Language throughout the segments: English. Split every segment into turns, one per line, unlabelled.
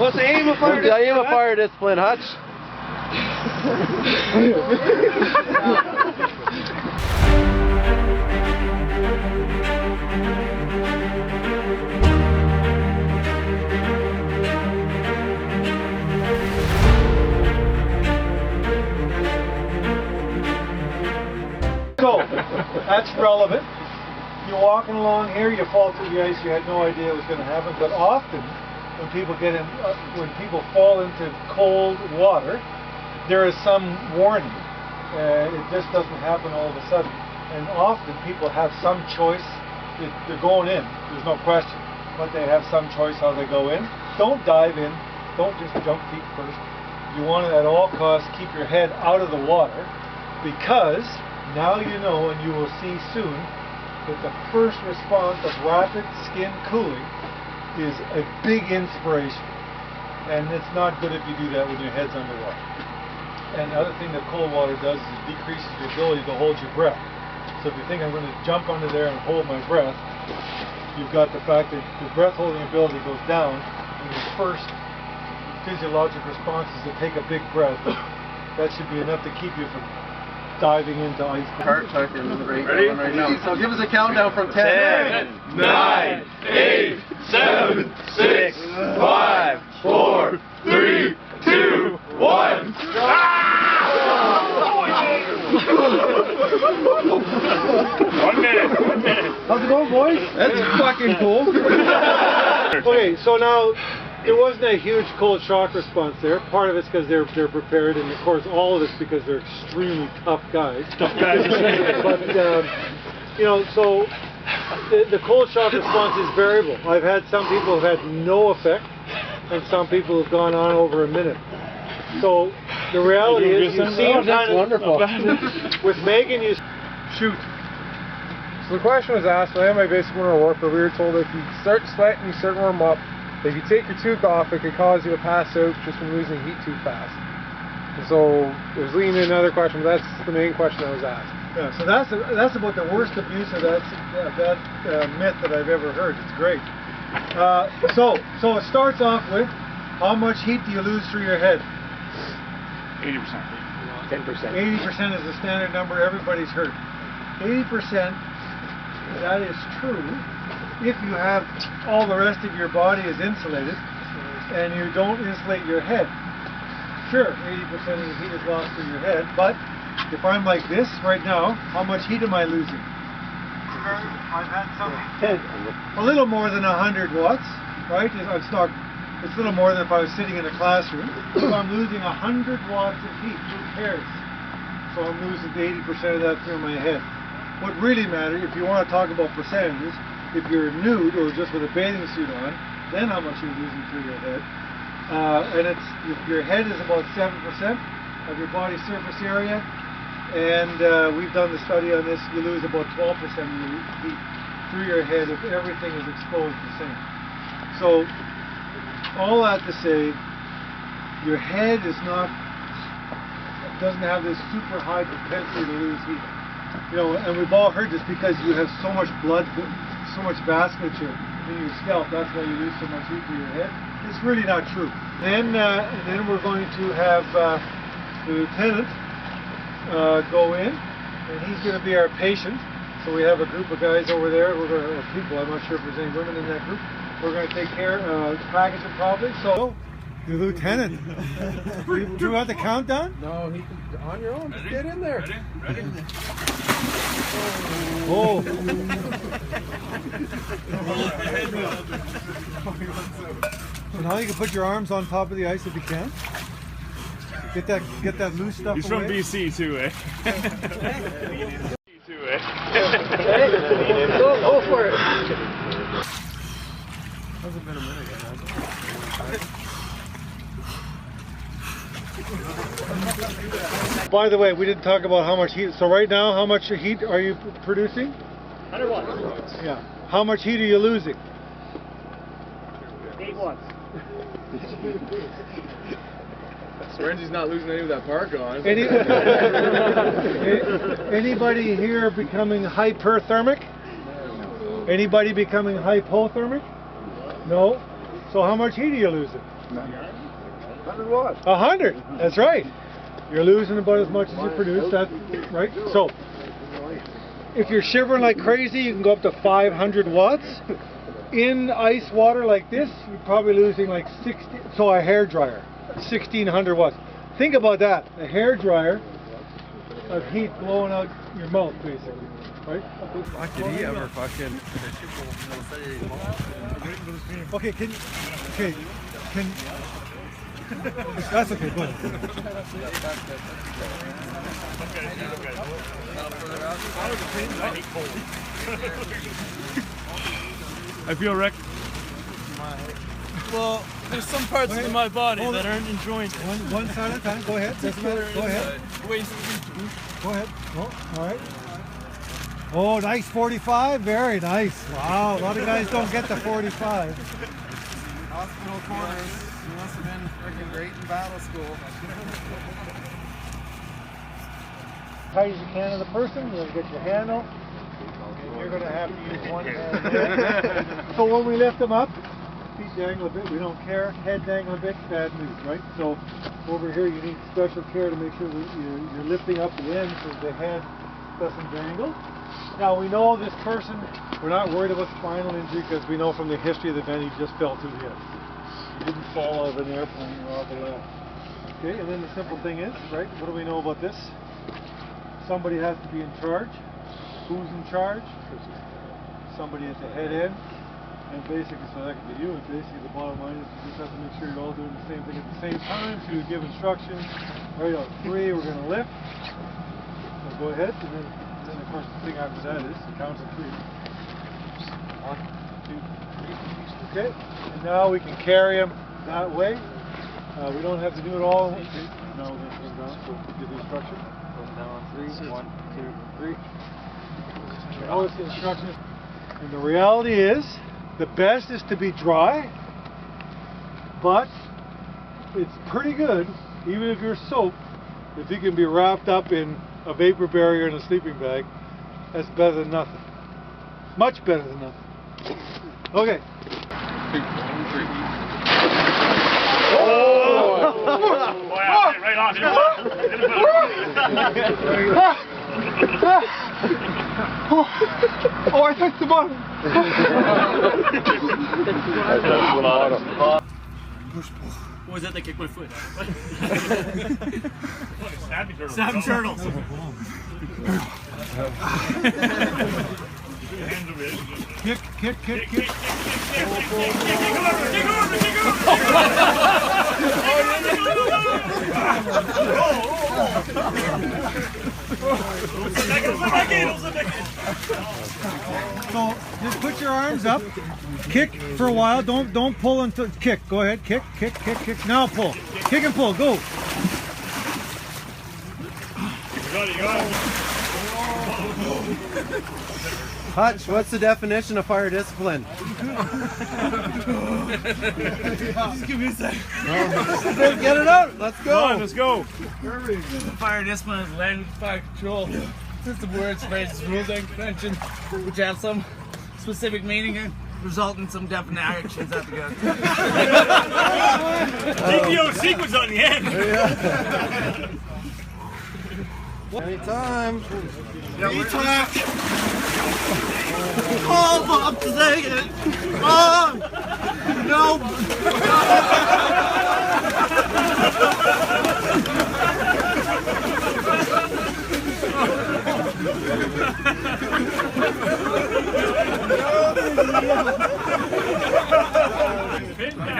What's the aim of fire discipline?
The aim of fire discipline, Hutch.
So, that's relevant. You're walking along here, you fall through the ice, you had no idea it was going to happen, but often when people when people fall into cold water, there is some warning. It just doesn't happen all of a sudden. And often people have some choice. They're going in, there's no question, but they have some choice how they go in. Don't dive in, don't just jump feet first. You want to at all costs keep your head out of the water, because now you know, and you will see soon, that the first response of rapid skin cooling is a big inspiration. And it's not good if you do that when your head's underwater. And the other thing that cold water does is it decreases your ability to hold your breath. So if you think I'm going to jump under there and hold my breath, you've got the fact that the breath holding ability goes down, and your first physiologic response is to take a big breath. That should be enough to keep you from diving into ice.
Ready? Right now. So give us a countdown from 10.
10, 9, 8, 7, 6, 5, 4, 3, 2, 1. One minute.
How's it going, boys?
That's fucking cool.
Okay, so now there wasn't a huge cold shock response there. Part of it's because they're prepared, and of course all of it's because they're extremely tough guys. But you know, so the cold shock response is variable. I've had some people who've had no effect, and some people who've gone on over a minute. So the reality is, you've seen kind of
wonderful.
with Megan, you shoot.
So the question was asked, I had my basic winter work, but we were told if you start sweating, you start warm up, if you take your toque off, it could cause you to pass out just from losing heat too fast. And so it was leading to another question, but that's the main question I was asked.
Yeah, so that's about the worst abuse of that myth that I've ever heard. It's great. So it starts off with, how much heat do you lose through your head?
80%.
10%.
80% is the standard number everybody's heard. 80%, that is true if you have all the rest of your body is insulated and you don't insulate your head. Sure, 80% of the heat is lost through your head, but if I'm like this right now, how much heat am I losing? I've had a little more than 100 watts, right? It's a little more than if I was sitting in a classroom. So I'm losing 100 watts of heat. Who cares? So I'm losing 80% of that through my head. What really matters, if you want to talk about percentages, if you're nude or just with a bathing suit on, then how much you're losing through your head. And your head is about 7% of your body surface area, and we've done the study on this. You lose about 12% of your heat through your head if everything is exposed the same. So all that to say, your head doesn't have this super high propensity to lose heat. You know, and we've all heard this because you have so much blood, so much vasculature in your scalp. That's why you lose so much heat to your head. It's really not true. Then we're going to have the lieutenant go in, and he's going to be our patient. So we have a group of guys over there. We're going to, or people. I'm not sure if there's any women in that group. We're going to take care of package it properly. So the lieutenant. Do you want the countdown?
No, he can, on your own, just get in there.
Ready?
Oh. So now you can put your arms on top of the ice if you can. Get that loose stuff
He's
away.
from BC too, eh?
Go for it.
Hasn't been a minute yet.
By the way, we didn't talk about how much heat. So right now, how much heat are you producing?
100 watts.
Yeah. How much heat are you losing?
8 watts.
Renzi's not losing any of that park on.
Anybody here becoming hyperthermic? Anybody becoming hypothermic? No. So how much heat are you losing?
100 watts.
100. That's right. You're losing about as much as you produce. That's right. So if you're shivering like crazy, you can go up to 500 watts. In ice water like this, you're probably losing like 60. So a hair dryer, 1600 watts. Think about that. A hair dryer of heat blowing out your mouth, basically. Right?
Did he ever fucking...
Okay, can... That's okay, go ahead.
I feel wrecked.
Well, there's some parts of my body that aren't enjoying it.
One side at a time. Go ahead. Doesn't matter. Go ahead. Go ahead. Oh, all right. Oh, nice 45. Very nice. Wow, a lot of guys don't get the 45.
Hospital quarters. You must have been freaking great in battle school.
Tight as you can of the person. You're going to get your handle. And you're going to have to use one hand there. So when we lift them up, feet dangle a bit, we don't care. Head dangle a bit, bad news, right? So over here you need special care to make sure that you're lifting up the end so the head doesn't dangle. Now we know this person, we're not worried about spinal injury because we know from the history of the event he just fell through the edge. He didn't fall out of an airplane or off a ladder. Okay, and then the simple thing is, right, what do we know about this? Somebody has to be in charge. Who's in charge? Somebody at the head end. And basically, so that could be you, and basically the bottom line is you just have to make sure you're all doing the same thing at the same time, so you give instructions. Right on 3, we're going to lift. So go ahead, and then of course the thing after that is count to 3. 1, 2, 3. Okay, and now we can carry them that way. We don't have to do it all. Okay. Now we're going to come down, so give the instruction. Come down on 3, 1, 2, 3. Notice the instructions. And the reality is, the best is to be dry, but it's pretty good, even if you're soaked, if you can be wrapped up in a vapor barrier and a sleeping bag. That's better than nothing. Much better than nothing. Okay.
Oh! Wow, right on.
Oh, I touched the bottom.
What was that that kicked my foot?
Snapping turtles.
Snapping turtles.
Kick.
Kick
So just put your arms up, kick for a while. Don't pull until kick. Go ahead, kick. Now pull, kick and pull. Go.
You got it.
Hutch, what's the definition of fire discipline?
Just give me a second.
Get it out. Let's go.
Come on, let's go.
Fire discipline is land fire control. System words, phrases, rules, and convention, which have some specific meaning and result in some definite actions at the go.
DPO sequence on the end.
Anytime.
Anytime. Oh, Bob, say it. Oh, no.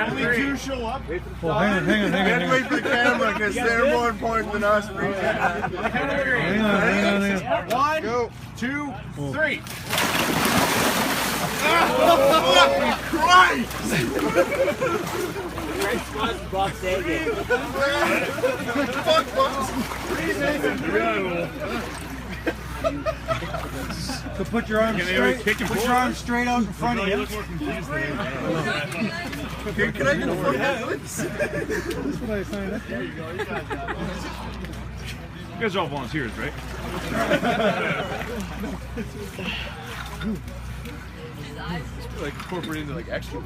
Only 2 show up.
Well, hang on.
Wait for the camera because they're more important than us.
Hang on.
1,
Go.
2, 3.
So put your arms straight. Put your arms straight out in front of you.
Can I get a photo?
That's what I signed up for.
You guys are all volunteers, right?
Like incorporated into like extra.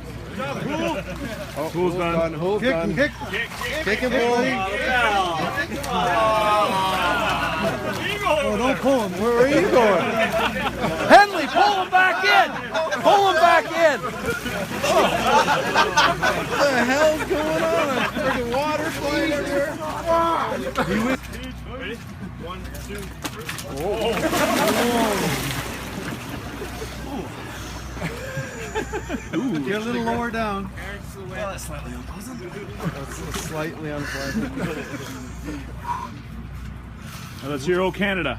Pool's done.
Hole's done.
Kick.
Kick and pull.
Oh, don't pull him. Where are you going?
Henley, pull him back in! Pull him back in!
What the hell's going on? Freaking water flying everywhere.
Ready? 1, 2, 3.
Get a little lower down.
That's slightly unpleasant.
Now let's hear "Oh Canada."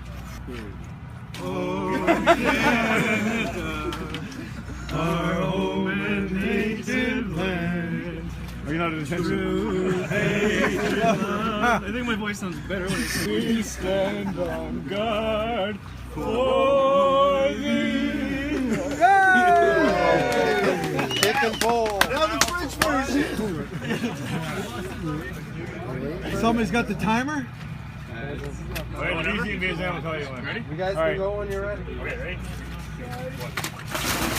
Our home and native land.
Are you not attention?
I think my voice sounds better when it's
We stand on guard for thee.
Kick and pull.
now the French version. Somebody's got the timer?
Wait, easy in Vietnam, I'll tell you when. Ready?
You guys
All right.
can go when you're ready.
Okay, ready?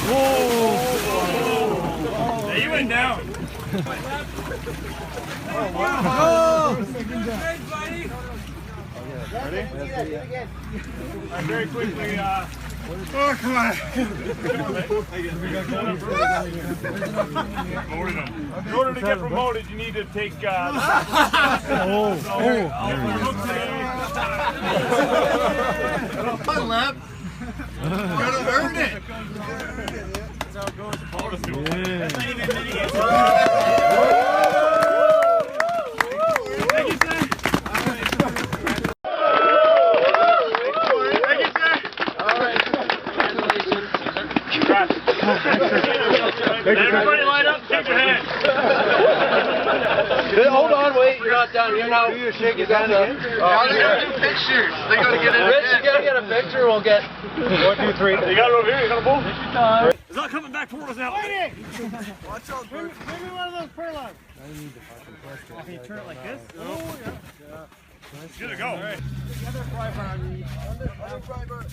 Whoa!
Hey, you went down.
Oh!
Ready? I'm very quickly, oh, come on. Promoted him. In order to get promoted, you need to take,
One lap. Gotta earn it.
That's how it goes. Promoted him. Everybody line up, shake your hand.
Hold on, wait. You're not done. You're now.
You shake his hand again?
They gotta do pictures. They gotta get in. Rich, you gotta get a picture. We'll get.
1, 2, 3.
You got it over here, you got a bull? It's not coming back toward us now.
Watch out, Bert.
Give me one of those prayer lines. Can you turn it like this? Oh, yeah.
Good to go. All right.
Other fry bar.